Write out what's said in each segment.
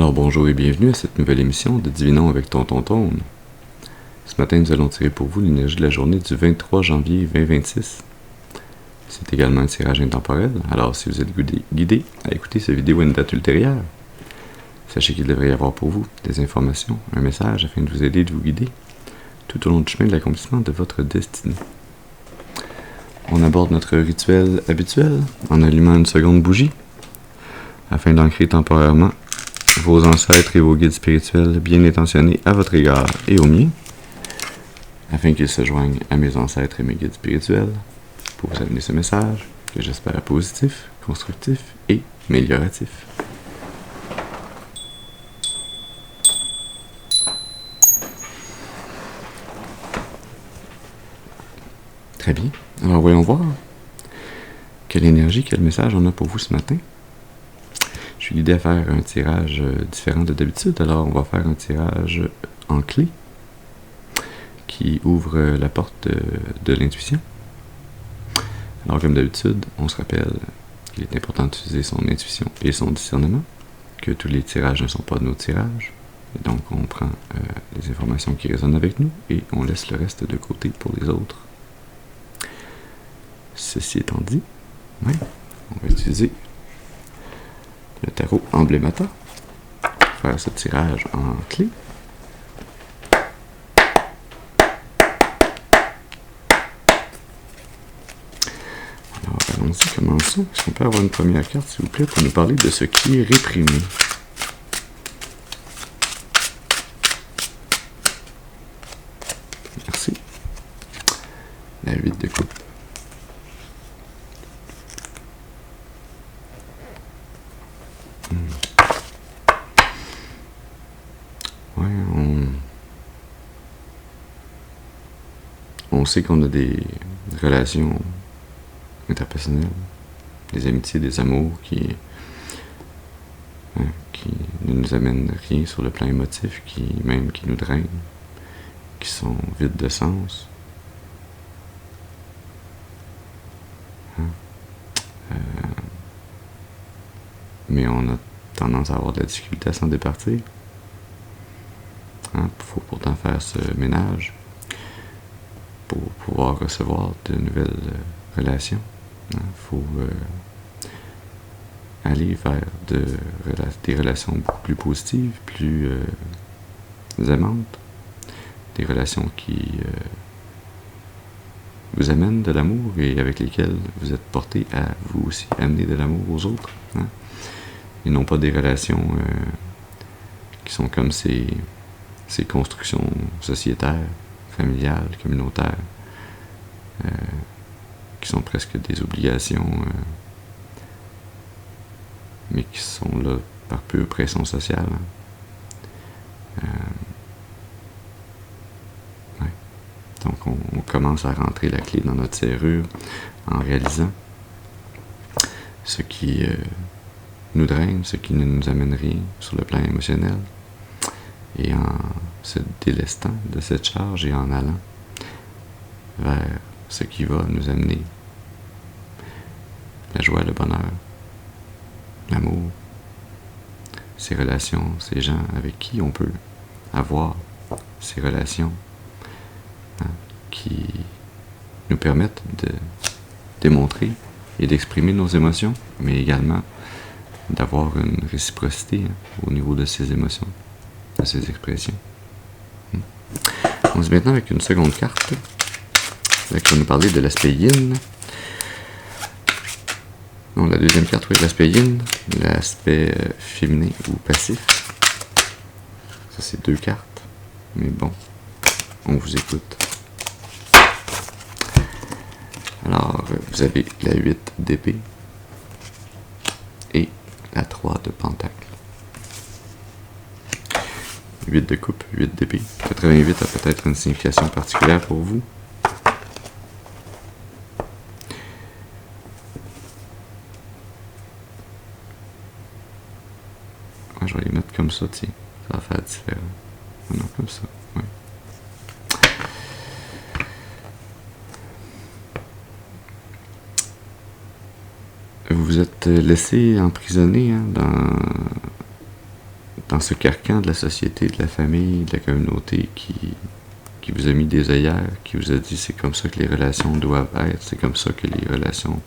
Alors bonjour et bienvenue à cette nouvelle émission de Divinons avec Tonton Tone. Ce matin, nous allons tirer pour vous l'énergie de la journée du 23 janvier 2026. C'est également un tirage intemporel, alors si vous êtes guidé à écouter cette vidéo à une date ultérieure, sachez qu'il devrait y avoir pour vous des informations, un message afin de vous aider, de vous guider tout au long du chemin de l'accomplissement de votre destinée. On aborde notre rituel habituel en allumant une seconde bougie afin d'ancrer temporairement vos ancêtres et vos guides spirituels bien intentionnés à votre égard et au mien, afin qu'ils se joignent à mes ancêtres et mes guides spirituels pour vous amener ce message que j'espère positif, constructif et amélioratif. Très bien, alors voyons voir quelle énergie, quel message on a pour vous ce matin. Je suis guidé à faire un tirage différent de d'habitude, alors on va faire un tirage en clé qui ouvre la porte de l'intuition. Alors comme d'habitude, on se rappelle qu'il est important d'utiliser son intuition et son discernement, que tous les tirages ne sont pas de nos tirages, et donc on prend les informations qui résonnent avec nous et on laisse le reste de côté pour les autres. Ceci étant dit, on va utiliser le tarot Emblémata pour faire ce tirage en clé. Alors allons-y, commençons. Est-ce qu'on peut avoir une première carte, s'il vous plaît, pour nous parler de ce qui est réprimé? Merci. La 8 de coupe. On sait qu'on a des relations interpersonnelles, des amitiés, des amours qui ne nous amènent rien sur le plan émotif, qui nous drainent, qui sont vides de sens. Mais on a tendance à avoir de la difficulté à s'en départir. Il faut pourtant faire ce ménage pour pouvoir recevoir de nouvelles relations. Il faut aller vers des relations beaucoup plus positives, plus aimantes, des relations qui vous amènent de l'amour et avec lesquelles vous êtes porté à vous aussi amener de l'amour aux autres. Et non pas des relations qui sont comme ces constructions sociétaires, familiales, communautaires, qui sont presque des obligations, mais qui sont là par pure pression sociale. Donc on commence à rentrer la clé dans notre serrure en réalisant ce qui nous draine, ce qui ne nous amène rien sur le plan émotionnel, et en se délestant de cette charge et en allant vers ce qui va nous amener la joie, le bonheur, l'amour, ces relations, ces gens avec qui on peut avoir ces relations qui nous permettent de démontrer et d'exprimer nos émotions, mais également d'avoir une réciprocité au niveau de ces émotions, de ces expressions. On se met maintenant avec une seconde carte qui va nous parler de l'aspect yin. Non, la deuxième carte, oui, l'aspect yin, l'aspect féminin ou passif. Ça, c'est deux cartes, mais bon, on vous écoute. Alors, vous avez la 8 d'épée et la 3 de pentacle. 8 de coupe, 8 d'épée. 88 a peut-être une signification particulière pour vous. Je vais les mettre comme ça, tiens. Ça va faire différent. Non, comme ça, oui. Vous vous êtes laissé emprisonner dans dans ce carcan de la société, de la famille, de la communauté qui vous a mis des œillères, qui vous a dit c'est comme ça que les relations doivent être, c'est comme ça que les relations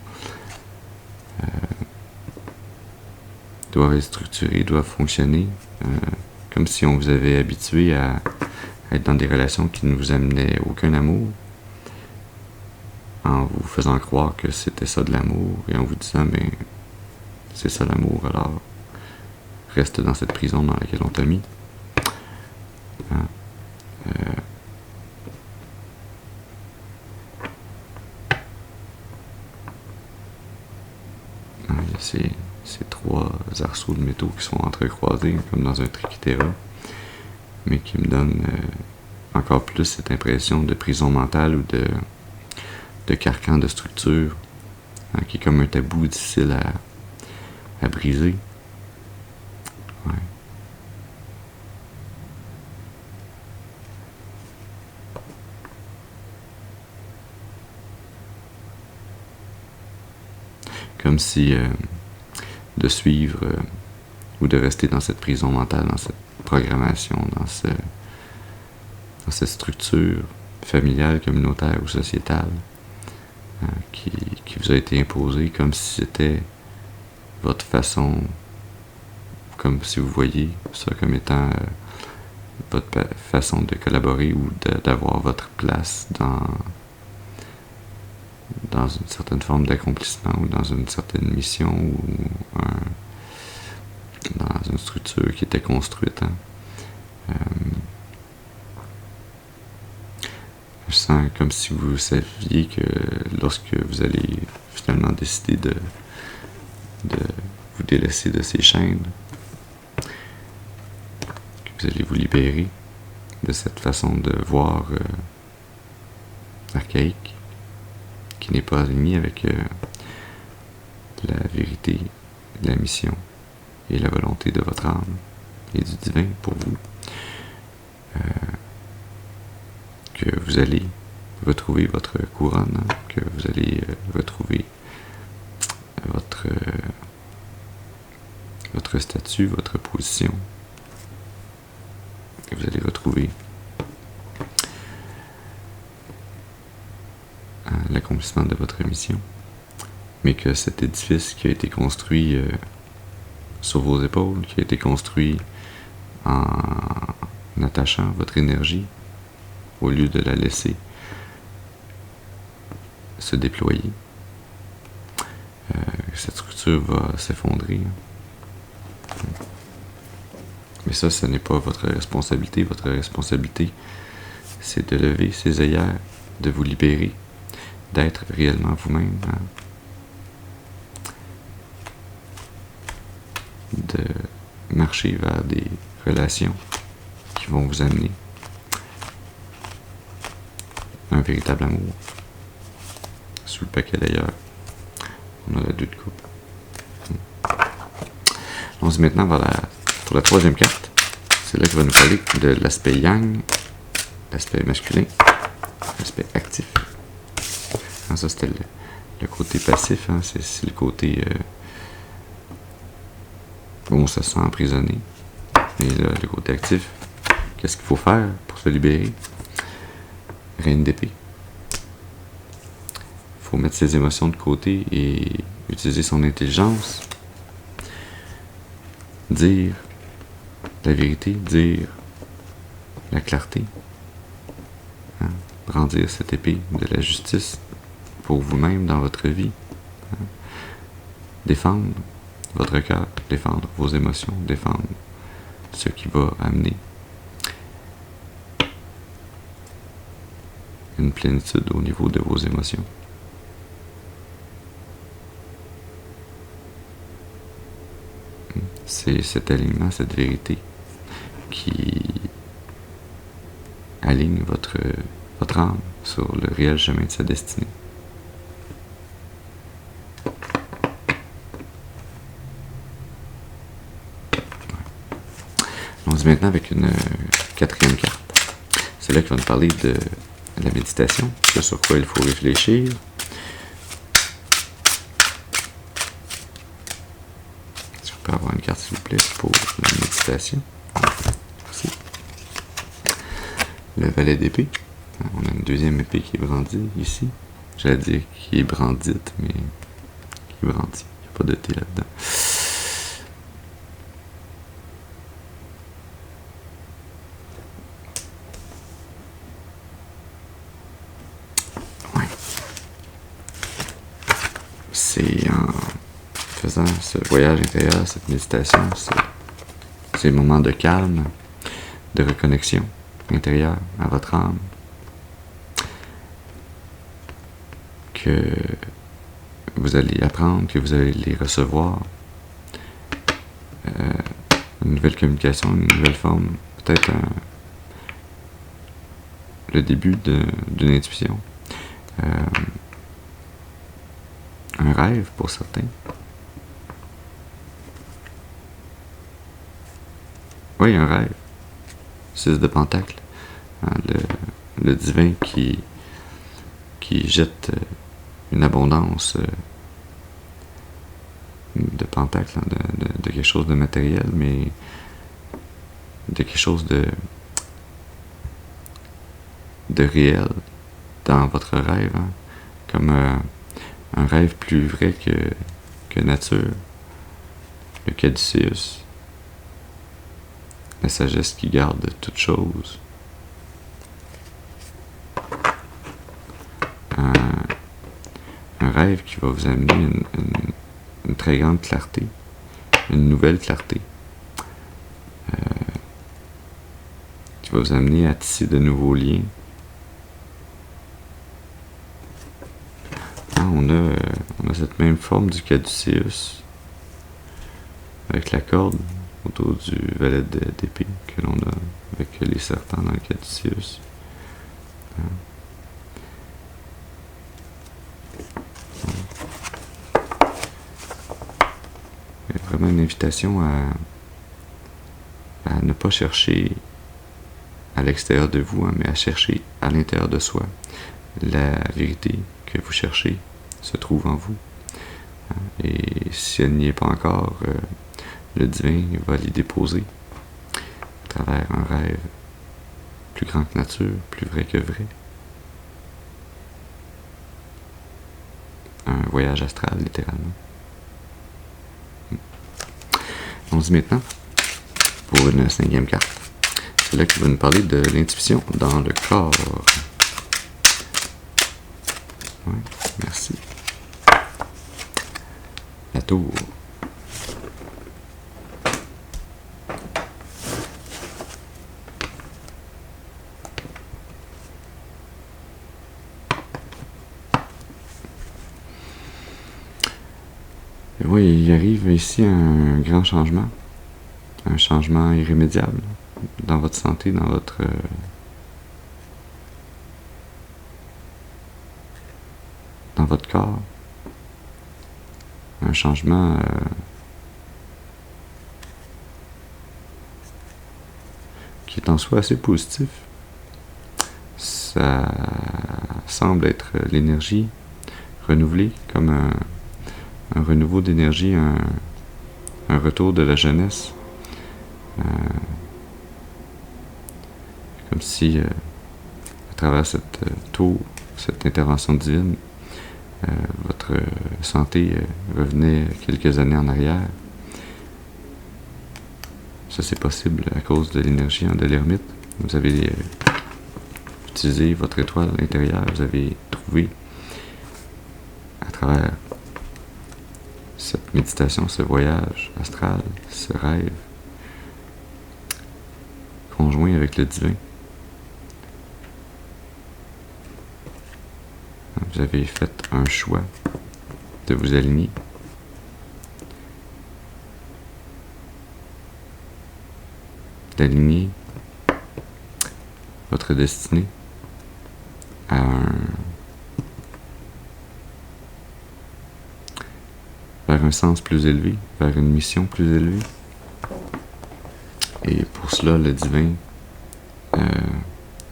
doivent être structurées, doivent fonctionner, comme si on vous avait habitué à être dans des relations qui ne vous amenaient aucun amour, en vous faisant croire que c'était ça de l'amour, et en vous disant, ben, c'est ça l'amour, alors reste dans cette prison dans laquelle on t'a mis. Hein? Il y a ces trois arceaux de métaux qui sont entrecroisés, comme dans un triquetéra, mais qui me donnent encore plus cette impression de prison mentale ou de carcan de structure, hein, qui est comme un tabou difficile à briser. Ouais. Comme si de suivre ou de rester dans cette prison mentale, dans cette programmation, dans cette structure familiale, communautaire ou sociétale qui vous a été imposée, comme si c'était votre façon, comme si vous voyez ça comme étant votre façon de collaborer ou d'avoir votre place dans une certaine forme d'accomplissement ou dans une certaine mission ou dans une structure qui était construite. Hein. Je sens comme si vous saviez que lorsque vous allez finalement décider de vous délaisser de ces chaînes, que vous allez vous libérer de cette façon de voir archaïque, qui n'est pas alignée avec la vérité, la mission et la volonté de votre âme et du divin pour vous. Que vous allez retrouver votre couronne, hein, que vous allez retrouver votre statut, votre position, que vous allez retrouver l'accomplissement de votre mission, mais que cet édifice qui a été construit sur vos épaules, qui a été construit en attachant votre énergie, au lieu de la laisser se déployer, cette structure va s'effondrer. Mais ça, ce n'est pas votre responsabilité. Votre responsabilité, c'est de lever ces œillères, de vous libérer, d'être réellement vous-même, hein? De marcher vers des relations qui vont vous amener un véritable amour. Sous le paquet d'ailleurs, on a la 2 de coupe. On se dit maintenant pour la troisième carte. C'est là qu'il va nous parler de l'aspect yang, l'aspect masculin, l'aspect actif. Ah, ça c'était le côté passif, hein, c'est le côté où on se sent emprisonné. Et là, le côté actif, qu'est-ce qu'il faut faire pour se libérer? Reine d'épée. Il faut mettre ses émotions de côté et utiliser son intelligence. Dire la vérité, dire la clarté. Hein? Brandir cette épée de la justice pour vous-même dans votre vie. Hein? Défendre votre cœur, défendre vos émotions, défendre ce qui va amener une plénitude au niveau de vos émotions. C'est cet alignement, cette vérité qui aligne votre âme sur le réel chemin de sa destinée. On se dit maintenant avec une quatrième carte. C'est là qu'il va nous parler de la méditation, ce sur quoi il faut réfléchir. Est-ce qu'on peut avoir une carte, s'il vous plaît, pour la méditation? Merci. Le valet d'épée. On a une deuxième épée qui est brandie ici. J'allais dire qui est brandite, mais qui est brandie. Il n'y a pas de T là-dedans. Ouais. C'est en faisant ce voyage intérieur, cette méditation, ces moments de calme, de reconnexion intérieure à votre âme, que vous allez apprendre, que vous allez recevoir une nouvelle communication, une nouvelle forme, peut-être le début d'une intuition, un rêve pour certains. Oui, un rêve. 6 de Pentacle. Le divin qui jette une abondance de Pentacle, de quelque chose de matériel, mais de quelque chose de réel dans votre rêve, hein, comme un rêve plus vrai que nature. Le Caduceus. La sagesse qui garde toute chose. Un rêve qui va vous amener une très grande clarté, une nouvelle clarté, qui va vous amener à tisser de nouveaux liens. On a cette même forme du Caduceus avec la corde autour du valet d'épée que l'on a avec les serpents dans le Caduceus. Il y a vraiment une invitation à ne pas chercher à l'extérieur de vous, hein, mais à chercher à l'intérieur de soi. La vérité que vous cherchez se trouve en vous. Et si elle n'y est pas encore, le divin va l'y déposer à travers un rêve plus grand que nature, plus vrai que vrai. Un voyage astral, littéralement. On se dit maintenant pour une 5e carte. C'est là qui va nous parler de l'intuition dans le corps. Ouais, merci. La tour. Oui, il arrive ici un grand changement. Un changement irrémédiable dans votre santé, dans votre corps. Un changement qui est en soi assez positif. Ça semble être l'énergie renouvelée, comme un renouveau d'énergie, un retour de la jeunesse. Comme si, à travers cette tour, cette intervention divine, votre santé revenait quelques années en arrière. Ça, c'est possible à cause de l'énergie de l'ermite. Vous avez utilisé votre étoile intérieure, vous avez trouvé, à travers cette méditation, ce voyage astral, ce rêve, conjoint avec le divin. Vous avez fait un choix de vous aligner. D'aligner votre destinée vers un sens plus élevé, vers une mission plus élevée. Et pour cela, le divin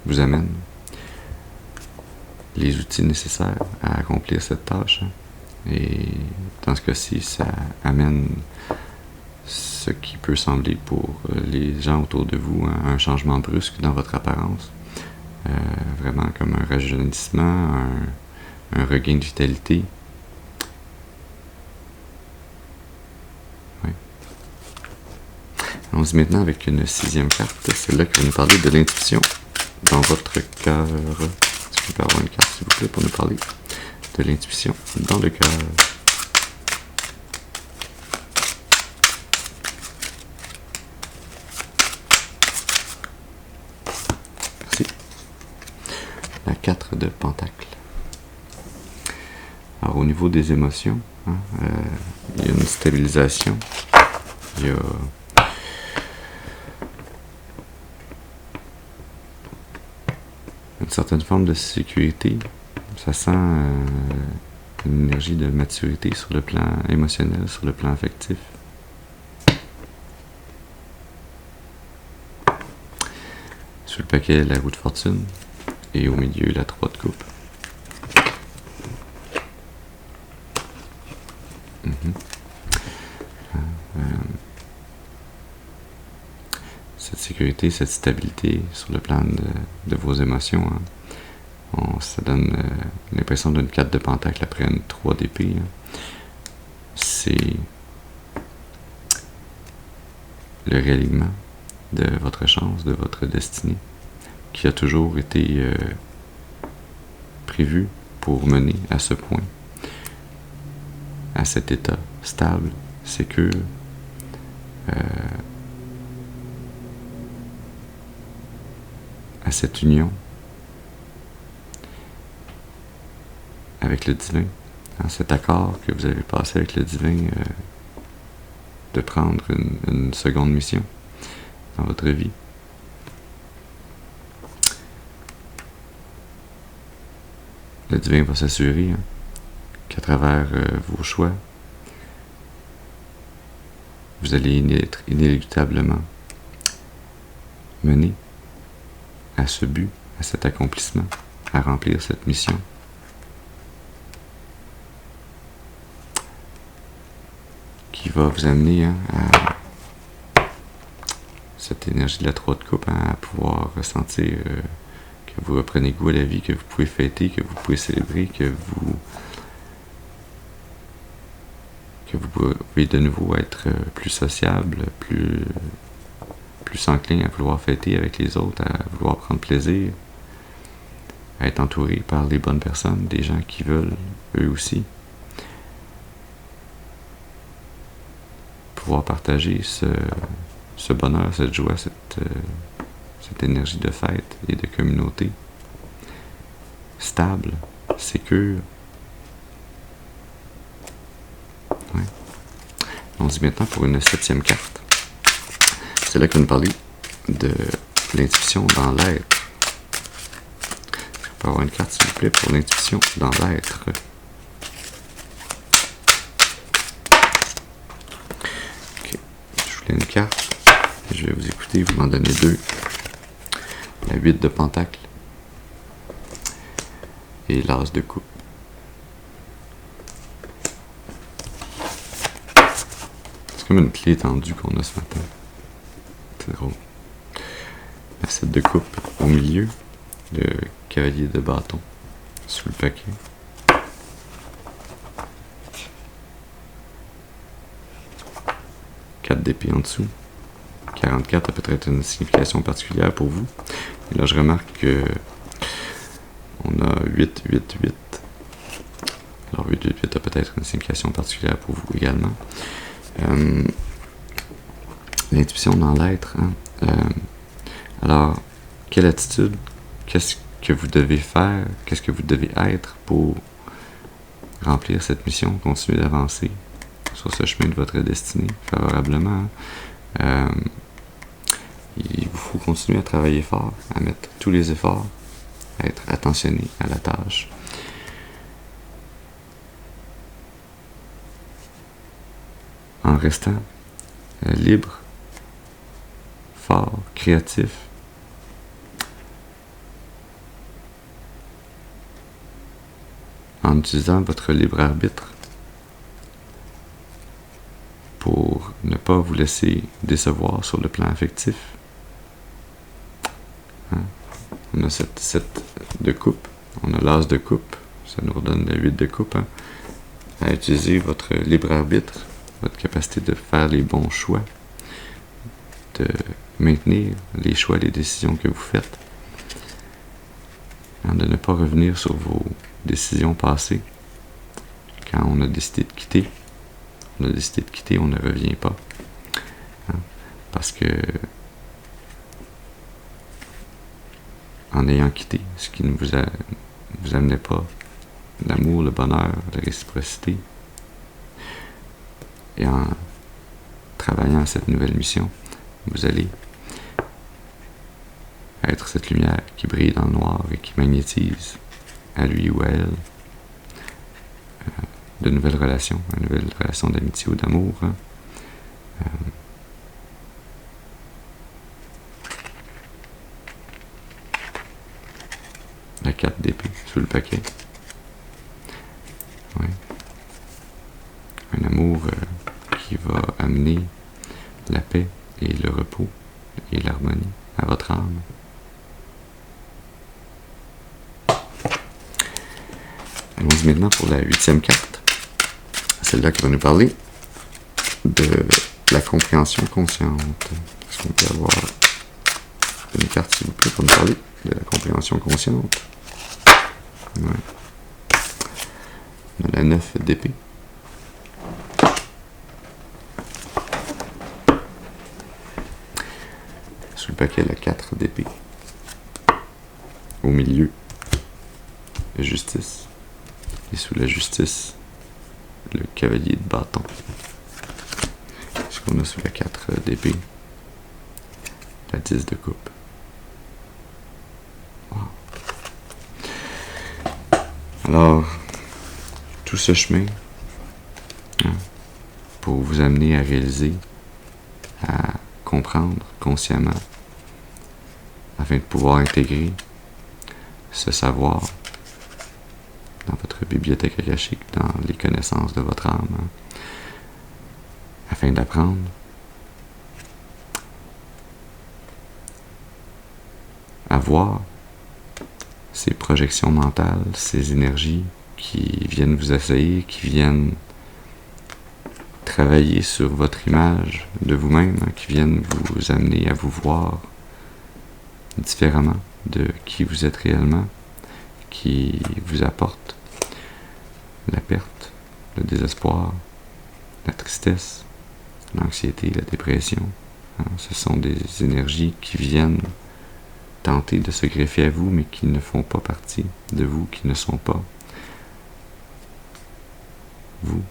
vous amène les outils nécessaires à accomplir cette tâche. Et dans ce cas-ci, ça amène ce qui peut sembler pour les gens autour de vous un changement brusque dans votre apparence. Vraiment comme un rajeunissement, un regain de vitalité. Ouais. Allons-y maintenant avec une 6e carte, celle-là qui va nous parler de l'intuition dans votre cœur. Est-ce qu'on peut avoir une carte, s'il vous plaît, pour nous parler de l'intuition dans le cœur? Merci. La 4 de Pentacle. Alors, au niveau des émotions, il y a une stabilisation. Il y a une certaine forme de sécurité. Ça sent une énergie de maturité sur le plan émotionnel, sur le plan affectif. Sur le paquet, la roue de fortune. Et au milieu, la 3 de coupe. Cette sécurité, cette stabilité sur le plan de vos émotions, ça donne l'impression d'une 4 de Pentacle après une 3 d'épée. C'est le réalignement de votre chance, de votre destinée, qui a toujours été prévu pour mener à ce point, à cet état stable, sécure, à cette union avec le divin, cet accord que vous avez passé avec le divin, de prendre une seconde mission dans votre vie. Le divin va s'assurer qu'à travers vos choix, vous allez être inéluctablement mené à ce but, à cet accomplissement, à remplir cette mission. Qui va vous amener à cette énergie de la 3 de coupe, à pouvoir ressentir que vous reprenez goût à la vie, que vous pouvez fêter, que vous pouvez célébrer, que vous pouvez de nouveau être plus sociable, plus enclin à vouloir fêter avec les autres, à vouloir prendre plaisir, à être entouré par les bonnes personnes, des gens qui veulent eux aussi pouvoir partager ce bonheur, cette joie, cette énergie de fête et de communauté stable, sécure. Ouais. On se dit maintenant pour une 7e carte. C'est là qu'on nous parlait de l'intuition dans l'être. On peut avoir une carte, s'il vous plaît, pour l'intuition dans l'être. Ok, je voulais une carte. Je vais vous écouter, vous m'en donnez 2. La 8 de Pentacle et l'As de coupe. C'est comme une clé tendue qu'on a ce matin. C'est drôle. La 7 de coupe au milieu, le cavalier de bâton sous le paquet. Quatre d'épée en dessous. 44 a peut-être une signification particulière pour vous. Et là, je remarque que on a 8, 8, 8. Alors, 8, 8, 8 a peut-être une signification particulière pour vous également. L'intuition dans l'être. Alors, quelle attitude, qu'est-ce que vous devez faire, qu'est-ce que vous devez être pour remplir cette mission, continuer d'avancer sur ce chemin de votre destinée favorablement. Il vous faut continuer à travailler fort, à mettre tous les efforts, à être attentionné à la tâche. En restant libre, fort, créatif, en utilisant votre libre arbitre pour ne pas vous laisser décevoir sur le plan affectif. Hein? On a cette 7 de coupe, on a l'as de coupe, ça nous redonne le 8 de coupe. Hein? À utiliser votre libre arbitre, votre capacité de faire les bons choix, de maintenir les choix, les décisions que vous faites, hein? De ne pas revenir sur vos décisions passées. Quand on a décidé de quitter, on ne revient pas. Hein? Parce que en ayant quitté ce qui ne vous amenait pas l'amour, le bonheur, la réciprocité, et en travaillant à cette nouvelle mission, vous allez être cette lumière qui brille dans le noir et qui magnétise à lui ou à elle de nouvelles relations, une nouvelle relation d'amitié ou d'amour. Hein? La 4 d'épée sous le paquet. Ouais. Un amour qui va amener la paix et le repos et l'harmonie à votre âme. Allons-y maintenant pour la 8e carte. Celle-là qui va nous parler de la compréhension consciente. Est-ce qu'on peut avoir une carte, s'il vous plaît, pour nous parler de la compréhension consciente? Ouais. On a la 9 d'épée. Sous le paquet, la 4 d'épée. Au milieu, la justice. Et sous la justice, le cavalier de bâton. Ce qu'on a sous la 4 d'épée, la 10 de coupe. Wow. Alors, tout ce chemin, hein, pour vous amener à réaliser, à comprendre consciemment, afin de pouvoir intégrer ce savoir dans votre bibliothèque akashique, dans les connaissances de votre âme, hein, afin d'apprendre à voir ces projections mentales, ces énergies qui viennent vous assaillir, qui viennent travailler sur votre image de vous-même, hein, qui viennent vous amener à vous voir différemment de qui vous êtes réellement, qui vous apporte la perte, le désespoir, la tristesse, l'anxiété, la dépression. Hein, ce sont des énergies qui viennent tenter de se greffer à vous, mais qui ne font pas partie de vous, qui ne sont pas vous,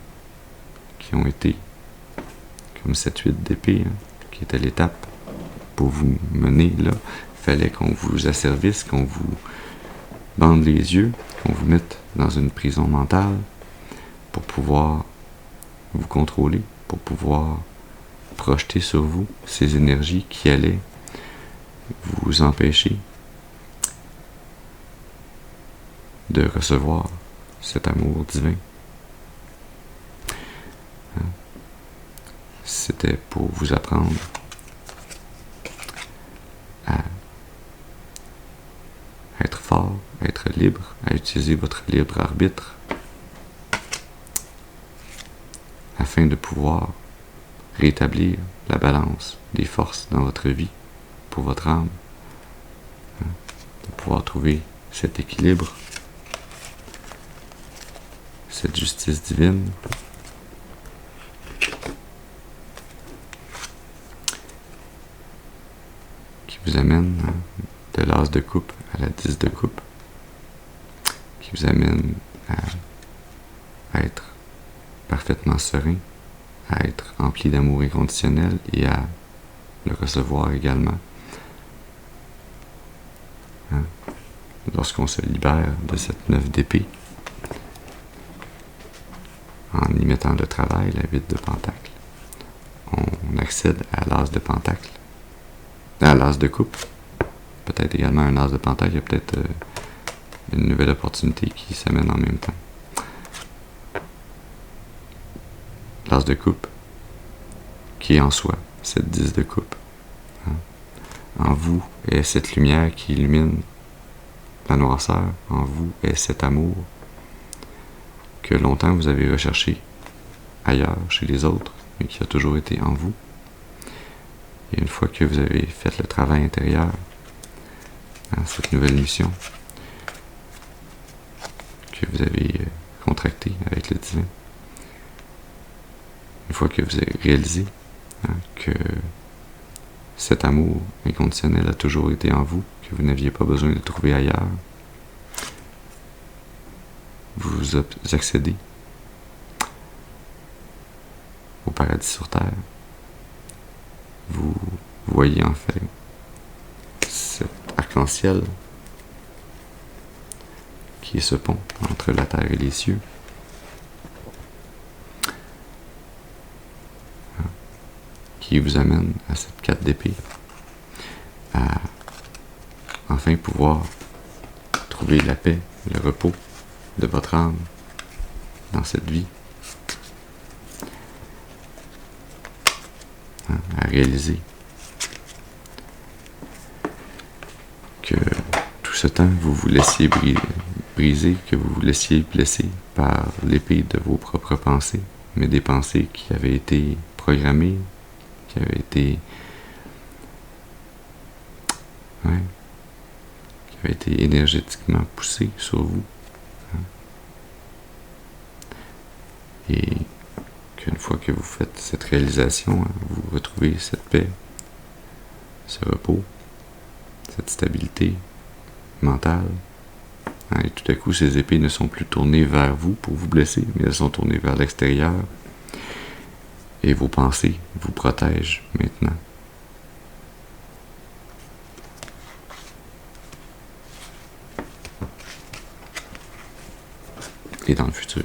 qui ont été comme cette 8 d'épée, hein, qui était l'étape pour vous mener là. Il fallait qu'on vous asservisse, qu'on vous bande les yeux, qu'on vous mette dans une prison mentale pour pouvoir vous contrôler, pour pouvoir projeter sur vous ces énergies qui allaient vous empêcher de recevoir cet amour divin. Hein? C'était pour vous apprendre à être fort, à être libre, à utiliser votre libre arbitre afin de pouvoir rétablir la balance des forces dans votre vie pour votre âme, hein, de pouvoir trouver cet équilibre, cette justice divine qui vous amène, hein, de l'as de coupe à la 10 de coupe, qui vous amène à être parfaitement serein, à être empli d'amour inconditionnel et à le recevoir également. Hein? Lorsqu'on se libère de cette 9 d'épée, en y mettant le travail, la 8 de pentacle, on accède à l'as de pentacle, à l'as de coupe, peut-être également un as de pentacle, il y a peut-être une nouvelle opportunité qui s'amène en même temps. L'as de coupe qui est en soi, cette 10 de coupe. En vous est cette lumière qui illumine la noirceur. En vous est cet amour que longtemps vous avez recherché ailleurs, chez les autres, mais qui a toujours été en vous. Et une fois que vous avez fait le travail intérieur, cette nouvelle mission que vous avez contractée avec le divin, une fois que vous avez réalisé que cet amour inconditionnel a toujours été en vous, que vous n'aviez pas besoin de le trouver ailleurs, vous accédez au paradis sur terre. Vous voyez en fait cet arc-en-ciel qui est ce pont entre la terre et les cieux. Qui vous amène à cette 4 d'épée, à enfin pouvoir trouver la paix, le repos de votre âme dans cette vie, à réaliser que tout ce temps vous vous laissiez briser, que vous vous laissiez blesser par l'épée de vos propres pensées, mais des pensées qui avaient été programmées, qui avait été énergétiquement poussé sur vous, et qu'une fois que vous faites cette réalisation, vous retrouvez cette paix, ce repos, cette stabilité mentale, et tout à coup ces épées ne sont plus tournées vers vous pour vous blesser, mais elles sont tournées vers l'extérieur. Et vos pensées vous protègent maintenant. Et dans le futur.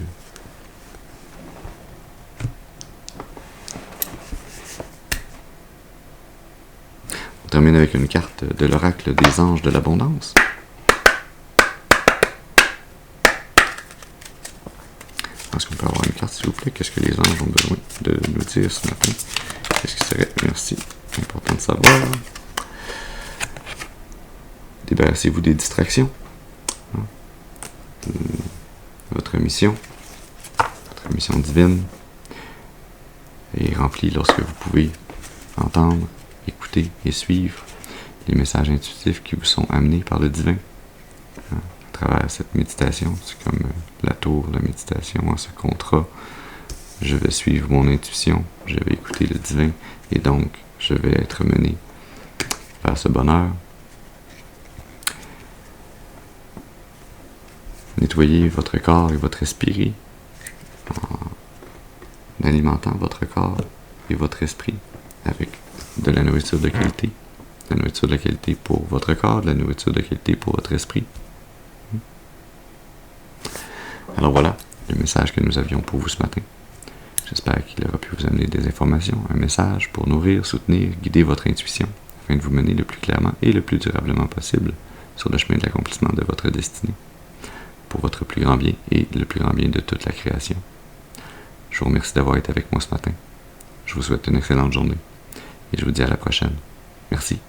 On termine avec une carte de l'oracle des anges de l'abondance. Est-ce qu'on peut avoir une carte, s'il vous plaît? Qu'est-ce que les anges ont besoin de nous dire ce matin? Qu'est-ce qui serait, merci, important de savoir. Débarrassez-vous des distractions. Votre mission divine est remplie lorsque vous pouvez entendre, écouter et suivre les messages intuitifs qui vous sont amenés par le divin. À travers cette méditation, c'est comme la tour, la méditation, ce contrat. Je vais suivre mon intuition, je vais écouter le divin, et donc je vais être mené vers ce bonheur. Nettoyez votre corps et votre esprit en alimentant votre corps et votre esprit avec de la nourriture de qualité. De la nourriture de qualité pour votre corps, de la nourriture de qualité pour votre esprit. Alors voilà le message que nous avions pour vous ce matin. J'espère qu'il aura pu vous amener des informations, un message pour nourrir, soutenir, guider votre intuition, afin de vous mener le plus clairement et le plus durablement possible sur le chemin de l'accomplissement de votre destinée, pour votre plus grand bien et le plus grand bien de toute la création. Je vous remercie d'avoir été avec moi ce matin. Je vous souhaite une excellente journée et je vous dis à la prochaine. Merci.